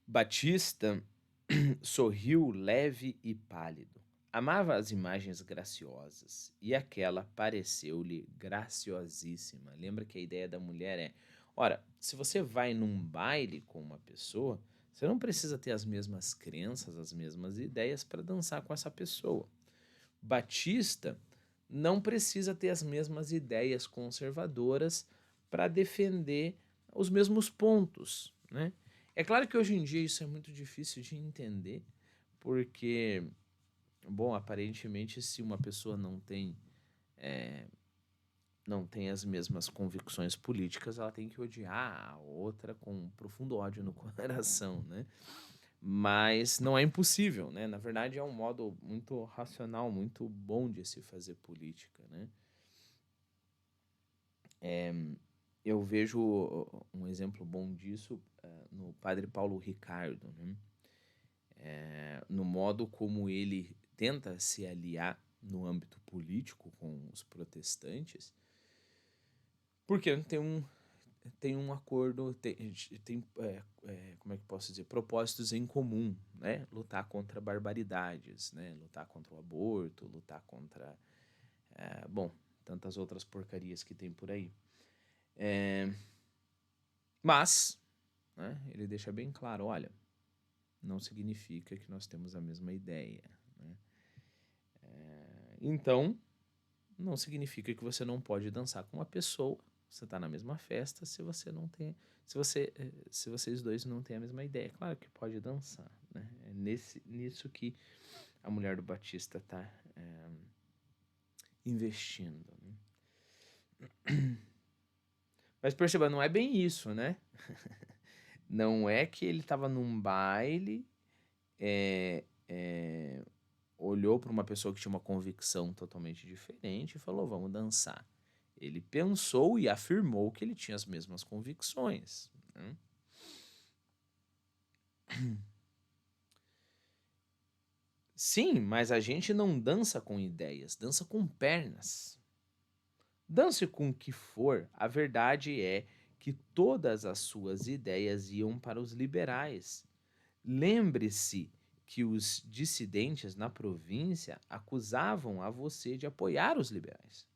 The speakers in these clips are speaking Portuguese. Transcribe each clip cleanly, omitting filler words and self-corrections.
Batista sorriu leve e pálido. Amava as imagens graciosas, e aquela pareceu-lhe graciosíssima. Lembra que a ideia da mulher é: ora, se você vai num baile com uma pessoa, você não precisa ter as mesmas crenças, as mesmas ideias para dançar com essa pessoa. Batista não precisa ter as mesmas ideias conservadoras para defender os mesmos pontos, né? É claro que hoje em dia isso é muito difícil de entender, porque, bom, aparentemente, se uma pessoa não tem as mesmas convicções políticas, ela tem que odiar a outra com um profundo ódio no coração, né? Mas não é impossível, né? Na verdade, é um modo muito racional, muito bom de se fazer política, né? Eu vejo um exemplo bom disso no padre Paulo Ricardo, né? No modo como ele tenta se aliar no âmbito político com os protestantes, porque tem um acordo, como é que posso dizer, propósitos em comum, né? Lutar contra barbaridades, né? Lutar contra o aborto, lutar contra, bom, tantas outras porcarias que tem por aí. Mas, né, ele deixa bem claro, olha, não significa que nós temos a mesma ideia, né? Então, não significa que você não pode dançar com uma pessoa. Você está na mesma festa se você não tem, se vocês dois não têm a mesma ideia. Claro que pode dançar, né? É nisso que a mulher do Batista está investindo, né? Mas perceba, não é bem isso, né? Não é que ele estava num baile, é, é, olhou para uma pessoa que tinha uma convicção totalmente diferente e falou: vamos dançar. Ele pensou e afirmou que ele tinha as mesmas convicções, né? Sim, mas a gente não dança com ideias, dança com pernas. Dance com o que for, a verdade é que todas as suas ideias iam para os liberais. Lembre-se que os dissidentes na província acusavam a você de apoiar os liberais.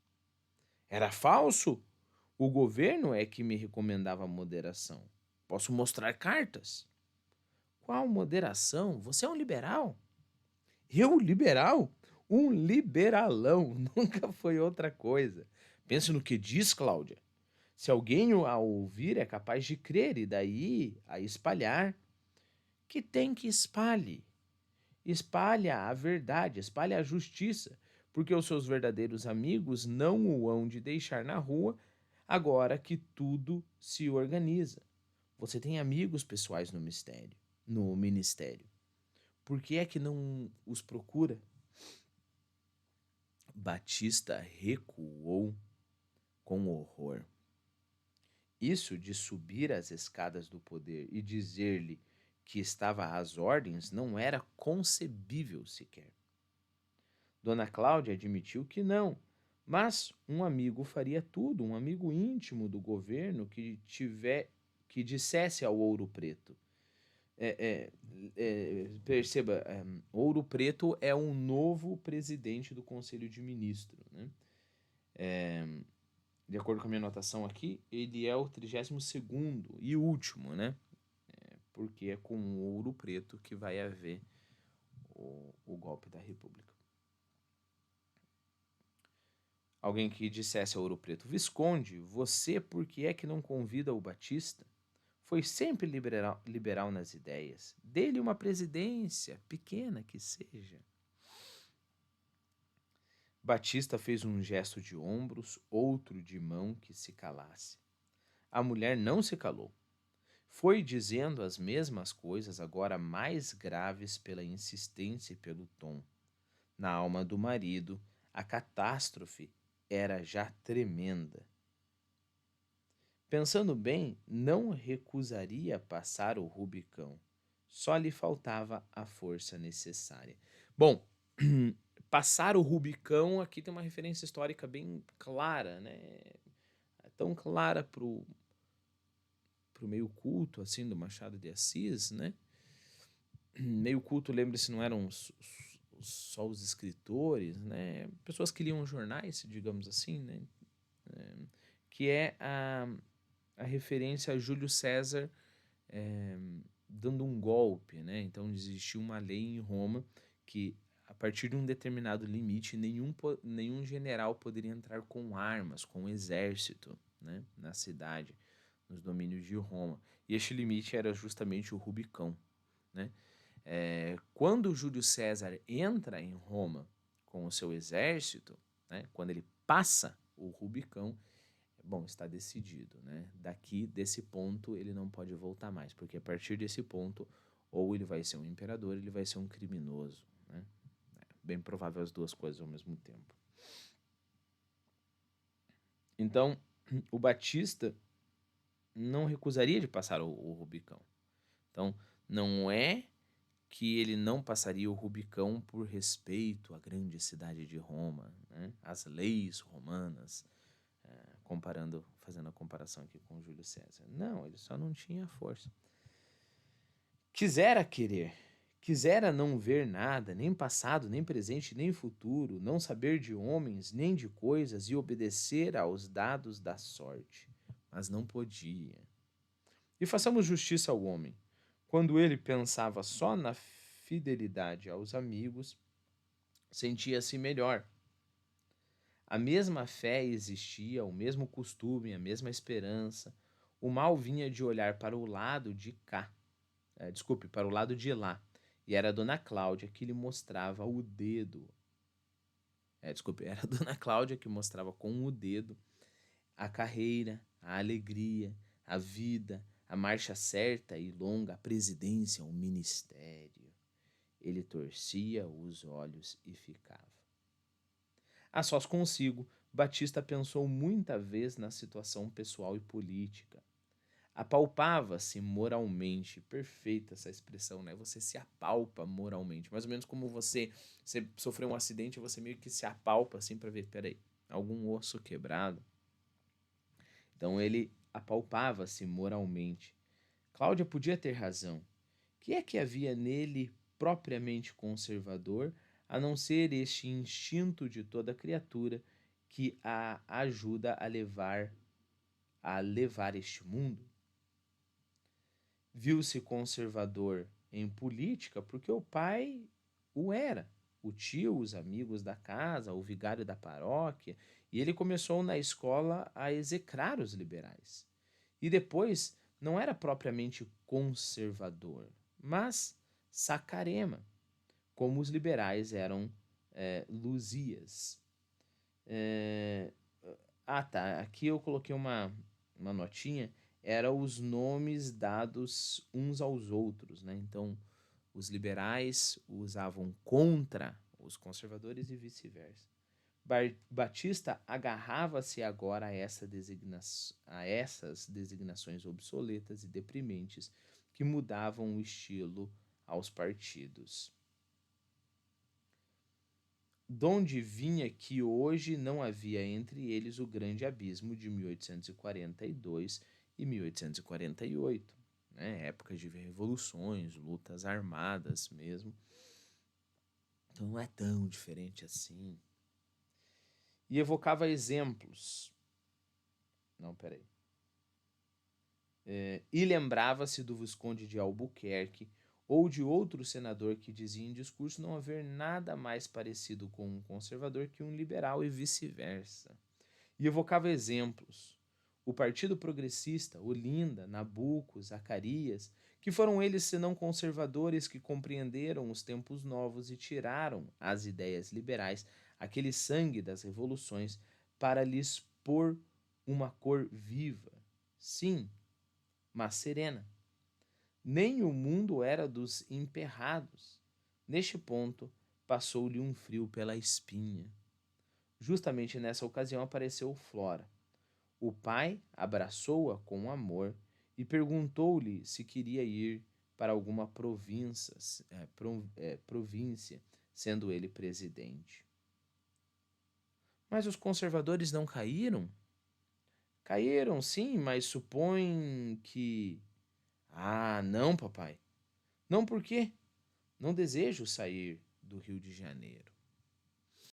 Era falso? O governo é que me recomendava moderação. Posso mostrar cartas. Qual moderação? Você é um liberal? Eu, liberal? Um liberalão. Nunca foi outra coisa. Pense no que diz, Cláudia. Se alguém a ouvir é capaz de crer e daí a espalhar, que tem que espalhe. Espalha a verdade, espalha a justiça, porque os seus verdadeiros amigos não o hão de deixar na rua agora que tudo se organiza. Você tem amigos pessoais no ministério. Por que é que não os procura? Batista recuou com horror. Isso de subir as escadas do poder e dizer-lhe que estava às ordens não era concebível sequer. Dona Cláudia admitiu que não, mas um amigo faria tudo, um amigo íntimo do governo que dissesse ao Ouro Preto. Perceba, Ouro Preto é um novo presidente do Conselho de Ministros, né? De acordo com a minha anotação aqui, ele é o 32º e último, né? Porque é com o Ouro Preto que vai haver o golpe da República. Alguém que dissesse a Ouro Preto: Visconde, você por que é que não convida o Batista? Foi sempre liberal nas ideias. Dê-lhe uma presidência, pequena que seja. Batista fez um gesto de ombros, outro de mão que se calasse. A mulher não se calou. Foi dizendo as mesmas coisas, agora mais graves pela insistência e pelo tom. Na alma do marido, a catástrofe era já tremenda. Pensando bem, não recusaria passar o Rubicão. Só lhe faltava a força necessária. Bom, passar o Rubicão aqui tem uma referência histórica bem clara, né? É tão clara pro meio culto assim do Machado de Assis, né? meio culto, lembre-se, não eram só os escritores, né? Pessoas que liam jornais, digamos assim, né? É, que é a referência a Júlio César é, dando um golpe, né? Então existia uma lei em Roma que a partir de um determinado limite nenhum general poderia entrar com armas, com exército, né? Na cidade, nos domínios de Roma. E este limite era justamente o Rubicão, né? Quando Júlio César entra em Roma com o seu exército, né? Quando ele passa o Rubicão, bom, está decidido, né? Daqui desse ponto ele não pode voltar mais, porque a partir desse ponto ou ele vai ser um imperador, ele vai ser um criminoso, né? Bem provável as duas coisas ao mesmo tempo. Então, o Batista não recusaria de passar o Rubicão. Então, não é que ele não passaria o Rubicão por respeito à grande cidade de Roma, né? Às leis romanas, fazendo a comparação aqui com Júlio César. Não, ele só não tinha força. Quisera querer, quisera não ver nada, nem passado, nem presente, nem futuro, não saber de homens, nem de coisas, e obedecer aos dados da sorte, mas não podia. E façamos justiça ao homem. Quando ele pensava só na fidelidade aos amigos, sentia-se melhor. A mesma fé existia, o mesmo costume, a mesma esperança. O mal vinha de olhar para o lado de cá, para o lado de lá. E era a Dona Cláudia que lhe mostrava o dedo. Era a Dona Cláudia que mostrava com o dedo a carreira, a alegria, a vida, a marcha certa e longa, a presidência, o ministério. Ele torcia os olhos e ficava. A sós consigo, Batista pensou muita vez na situação pessoal e política. Apalpava-se moralmente, perfeita essa expressão, né? Você se apalpa moralmente, mais ou menos como você sofreu um acidente e você meio que se apalpa assim para ver, peraí, algum osso quebrado. Então ele apalpava-se moralmente. Cláudia podia ter razão. Que é que havia nele propriamente conservador, a não ser este instinto de toda criatura que a ajuda a levar este mundo? Viu-se conservador em política porque o pai o era, o tio, os amigos da casa, o vigário da paróquia, e ele começou na escola a execrar os liberais. E depois não era propriamente conservador, mas sacarema, como os liberais eram luzias. É, tá. Aqui eu coloquei uma notinha. Eram os nomes dados uns aos outros, né? Então, os liberais usavam contra os conservadores e vice-versa. Batista agarrava-se agora a essas designações obsoletas e deprimentes que mudavam o estilo aos partidos. Donde vinha que hoje não havia entre eles o grande abismo de 1842 e 1848, né? Épocas de revoluções, lutas armadas mesmo. Então não é tão diferente assim. E evocava exemplos. Não, peraí. E lembrava-se do Visconde de Albuquerque ou de outro senador que dizia em discurso não haver nada mais parecido com um conservador que um liberal e vice-versa. E evocava exemplos. O Partido Progressista, Olinda, Nabuco, Zacarias, que foram eles senão conservadores que compreenderam os tempos novos e tiraram as ideias liberais, aquele sangue das revoluções, para lhes pôr uma cor viva. Sim, mas serena. Nem o mundo era dos emperrados. Neste ponto, passou-lhe um frio pela espinha. Justamente nessa ocasião apareceu Flora. O pai abraçou-a com amor e perguntou-lhe se queria ir para alguma província, sendo ele presidente. Mas os conservadores não caíram? Caíram, sim, mas supõe que... Ah, não, papai. Não por quê? Não desejo sair do Rio de Janeiro.